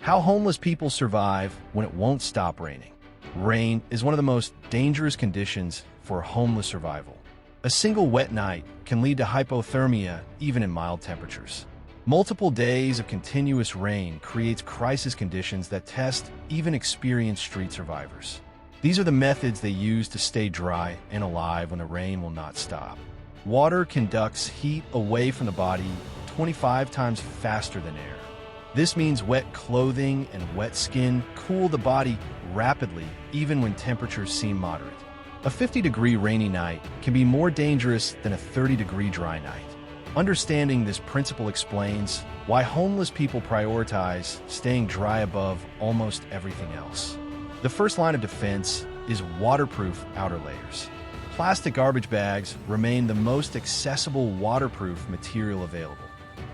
How homeless people survive when it won't stop raining. Rain is one of the most dangerous conditions for homeless survival. A single wet night can lead to hypothermia even in mild temperatures. Multiple days of continuous rain creates crisis conditions that test even experienced street survivors. These are the methods they use to stay dry and alive when the rain will not stop. Water conducts heat away from the body 25 times faster than air. This means wet clothing and wet skin cool the body rapidly even when temperatures seem moderate. A 50-degree rainy night can be more dangerous than a 30-degree dry night. Understanding this principle explains why homeless people prioritize staying dry above almost everything else. The first line of defense is waterproof outer layers. Plastic garbage bags remain the most accessible waterproof material available.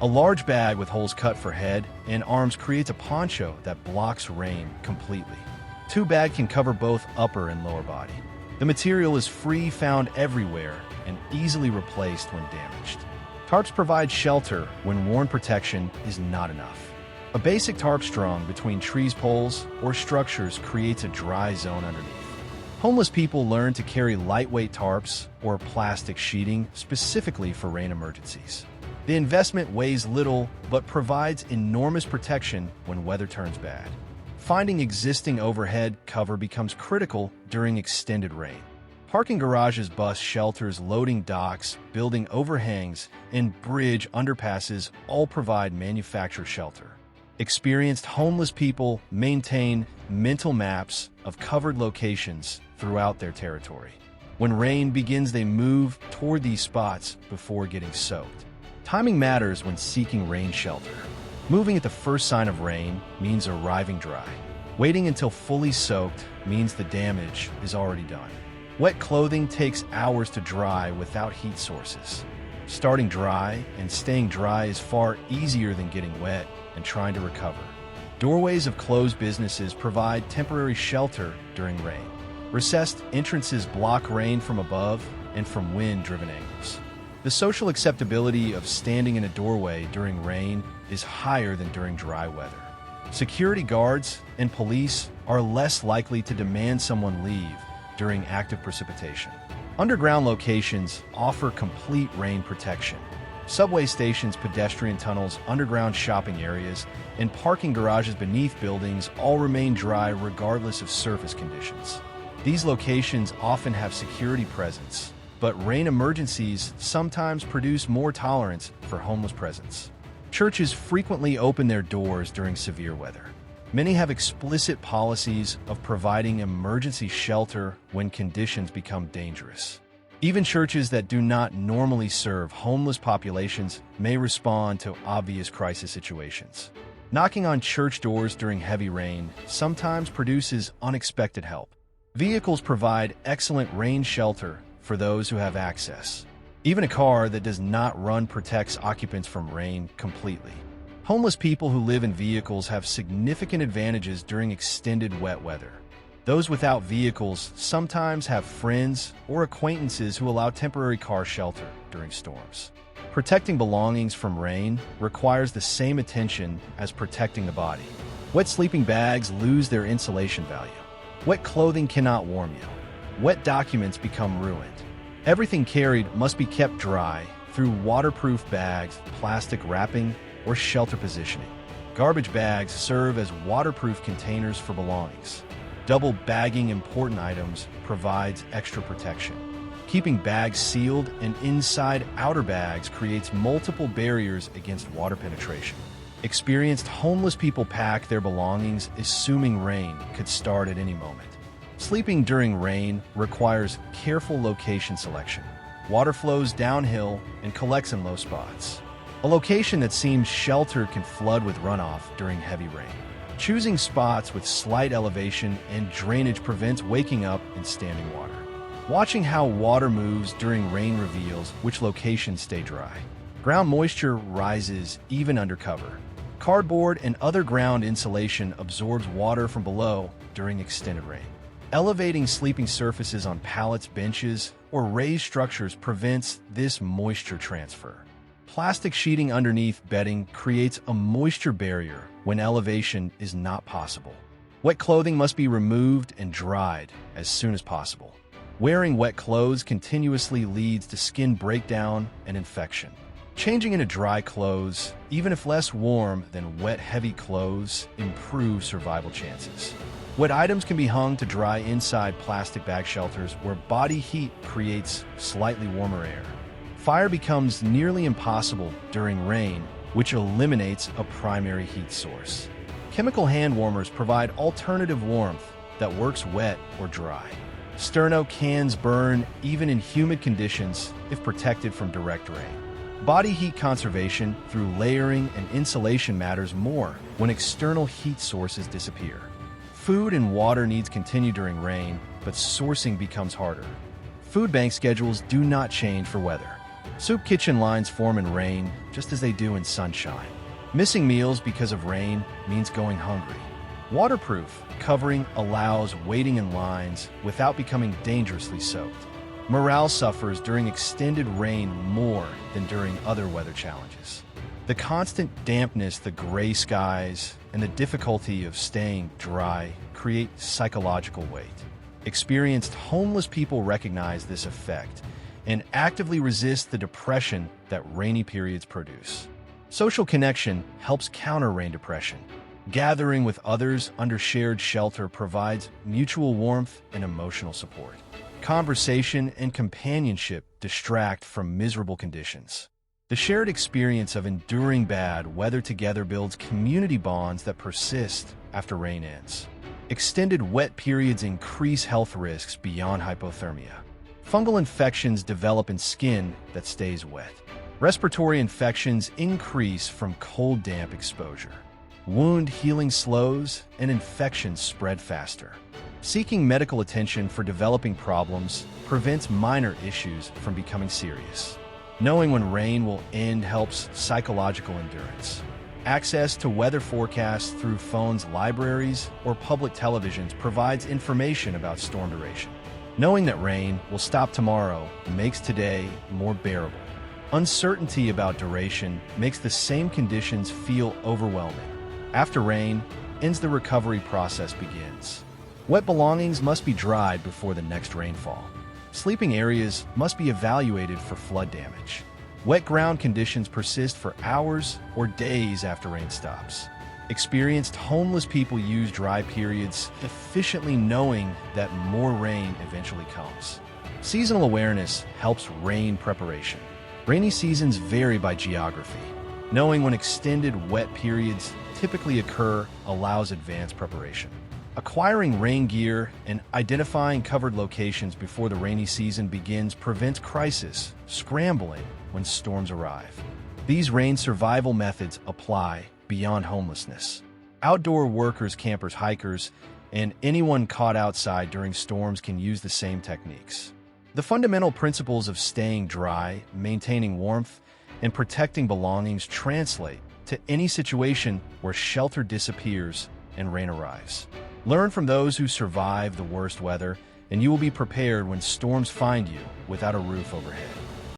A large bag with holes cut for head and arms creates a poncho that blocks rain completely. Two bags can cover both upper and lower body. The material is free, found everywhere, and easily replaced when damaged. Tarps provide shelter when worn protection is not enough. A basic tarp strung between trees, poles, or structures creates a dry zone underneath. Homeless people learn to carry lightweight tarps or plastic sheeting specifically for rain emergencies. The investment weighs little but provides enormous protection when weather turns bad. Finding existing overhead cover becomes critical during extended rain. Parking garages, bus shelters, loading docks, building overhangs, and bridge underpasses all provide manufactured shelter. Experienced homeless people maintain mental maps of covered locations throughout their territory. When rain begins, they move toward these spots before getting soaked. Timing matters when seeking rain shelter. Moving at the first sign of rain means arriving dry. Waiting until fully soaked means the damage is already done. Wet clothing takes hours to dry without heat sources. Starting dry and staying dry is far easier than getting wet and trying to recover. Doorways of closed businesses provide temporary shelter during rain. Recessed entrances block rain from above and from wind-driven angles. The social acceptability of standing in a doorway during rain is higher than during dry weather. Security guards and police are less likely to demand someone leave during active precipitation. Underground locations offer complete rain protection. Subway stations, pedestrian tunnels, underground shopping areas, and parking garages beneath buildings all remain dry regardless of surface conditions. These locations often have security presence, but rain emergencies sometimes produce more tolerance for homeless presence. Churches frequently open their doors during severe weather. Many have explicit policies of providing emergency shelter when conditions become dangerous. Even churches that do not normally serve homeless populations may respond to obvious crisis situations. Knocking on church doors during heavy rain sometimes produces unexpected help. Vehicles provide excellent rain shelter for those who have access. Even a car that does not run protects occupants from rain completely. Homeless people who live in vehicles have significant advantages during extended wet weather. Those without vehicles sometimes have friends or acquaintances who allow temporary car shelter during storms. Protecting belongings from rain requires the same attention as protecting the body. Wet sleeping bags lose their insulation value. Wet clothing cannot warm you. Wet documents become ruined. Everything carried must be kept dry through waterproof bags, plastic wrapping, or shelter positioning. Garbage bags serve as waterproof containers for belongings. Double bagging important items provides extra protection. Keeping bags sealed and inside outer bags creates multiple barriers against water penetration. Experienced homeless people pack their belongings assuming rain could start at any moment. Sleeping during rain requires careful location selection. Water flows downhill and collects in low spots. A location that seems sheltered can flood with runoff during heavy rain. Choosing spots with slight elevation and drainage prevents waking up in standing water. Watching how water moves during rain reveals which locations stay dry. Ground moisture rises even under cover. Cardboard and other ground insulation absorbs water from below during extended rain. Elevating sleeping surfaces on pallets, benches, or raised structures prevents this moisture transfer. Plastic sheeting underneath bedding creates a moisture barrier when elevation is not possible. Wet clothing must be removed and dried as soon as possible. Wearing wet clothes continuously leads to skin breakdown and infection. Changing into dry clothes, even if less warm than wet, heavy clothes, improves survival chances. Wet items can be hung to dry inside plastic bag shelters where body heat creates slightly warmer air. Fire becomes nearly impossible during rain, which eliminates a primary heat source. Chemical hand warmers provide alternative warmth that works wet or dry. Sterno cans burn even in humid conditions if protected from direct rain. Body heat conservation through layering and insulation matters more when external heat sources disappear. Food and water needs continue during rain, but sourcing becomes harder. Food bank schedules do not change for weather. Soup kitchen lines form in rain just as they do in sunshine. Missing meals because of rain means going hungry. Waterproof covering allows waiting in lines without becoming dangerously soaked. Morale suffers during extended rain more than during other weather challenges. The constant dampness, the gray skies, and the difficulty of staying dry create psychological weight. Experienced homeless people recognize this effect and actively resist the depression that rainy periods produce. Social connection helps counter rain depression. Gathering with others under shared shelter provides mutual warmth and emotional support. Conversation and companionship distract from miserable conditions. The shared experience of enduring bad weather together builds community bonds that persist after rain ends. Extended wet periods increase health risks beyond hypothermia. Fungal infections develop in skin that stays wet. Respiratory infections increase from cold, damp exposure. Wound healing slows and infections spread faster. Seeking medical attention for developing problems prevents minor issues from becoming serious. Knowing when rain will end helps psychological endurance. Access to weather forecasts through phones, libraries, or public televisions provides information about storm duration. Knowing that rain will stop tomorrow makes today more bearable. Uncertainty about duration makes the same conditions feel overwhelming. After rain, the recovery process begins. Wet belongings must be dried before the next rainfall. Sleeping areas must be evaluated for flood damage. Wet ground conditions persist for hours or days after rain stops. Experienced homeless people use dry periods efficiently, knowing that more rain eventually comes. Seasonal awareness helps rain preparation. Rainy seasons vary by geography. Knowing when extended wet periods typically occur allows advanced preparation. Acquiring rain gear and identifying covered locations before the rainy season begins prevents crisis scrambling when storms arrive. These rain survival methods apply beyond homelessness. Outdoor workers, campers, hikers, and anyone caught outside during storms can use the same techniques. The fundamental principles of staying dry, maintaining warmth, and protecting belongings translate to any situation where shelter disappears and rain arrives. Learn from those who survive the worst weather, and you will be prepared when storms find you without a roof overhead.